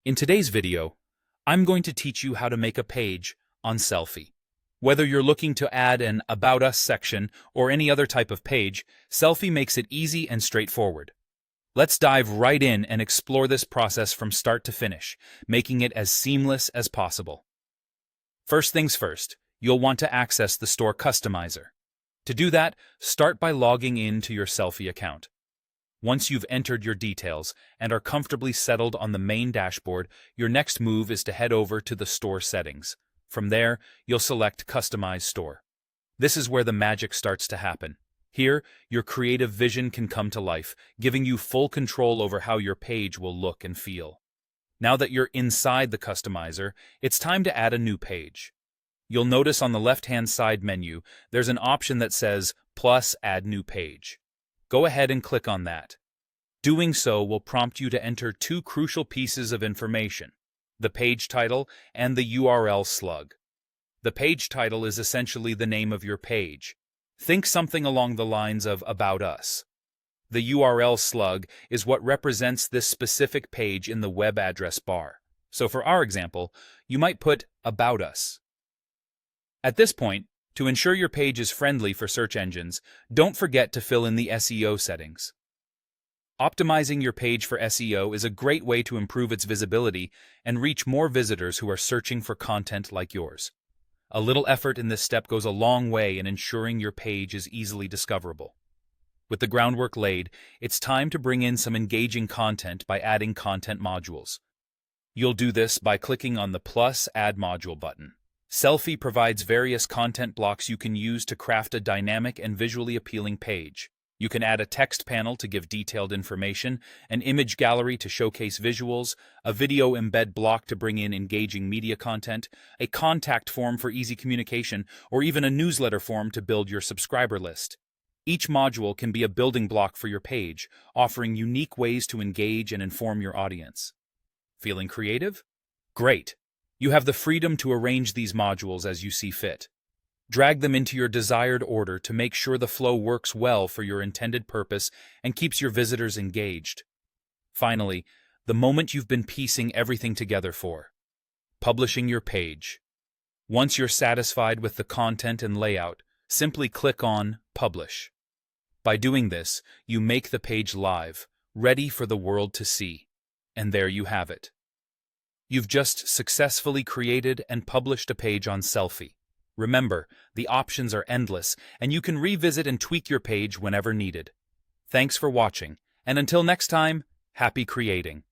In today's video, I'm going to teach you how to make a page on Sellfy. Whether you're looking to add an About Us section or any other type of page, Sellfy makes it easy and straightforward. Let's dive right in and explore this process from start to finish, making it as seamless as possible. First things first, you'll want to access the store customizer. To do that, start by logging in to your Sellfy account. Once you've entered your details and are comfortably settled on the main dashboard, your next move is to head over to the store settings. From there, you'll select Customize Store. This is where the magic starts to happen. Here, your creative vision can come to life, giving you full control over how your page will look and feel. Now that you're inside the customizer, it's time to add a new page. You'll notice on the left-hand side menu, there's an option that says Plus Add New Page. Go ahead and click on that. Doing so will prompt you to enter two crucial pieces of information: the page title and the URL slug. The page title is essentially the name of your page. Think something along the lines of About Us. The URL slug is what represents this specific page in the web address bar. So for our example, you might put About Us. At this point, to ensure your page is friendly for search engines, don't forget to fill in the SEO settings. Optimizing your page for SEO is a great way to improve its visibility and reach more visitors who are searching for content like yours. A little effort in this step goes a long way in ensuring your page is easily discoverable. With the groundwork laid, it's time to bring in some engaging content by adding content modules. You'll do this by clicking on the Plus Add Module button. Sellfy provides various content blocks you can use to craft a dynamic and visually appealing page. You can add a text panel to give detailed information, an image gallery to showcase visuals, a video embed block to bring in engaging media content, a contact form for easy communication, or even a newsletter form to build your subscriber list. Each module can be a building block for your page, offering unique ways to engage and inform your audience. Feeling creative? Great! You have the freedom to arrange these modules as you see fit. Drag them into your desired order to make sure the flow works well for your intended purpose and keeps your visitors engaged. Finally, the moment you've been piecing everything together for: publishing your page. Once you're satisfied with the content and layout, simply click on Publish. By doing this, you make the page live, ready for the world to see. And there you have it. You've just successfully created and published a page on Sellfy. Remember, the options are endless, and you can revisit and tweak your page whenever needed. Thanks for watching, and until next time, happy creating.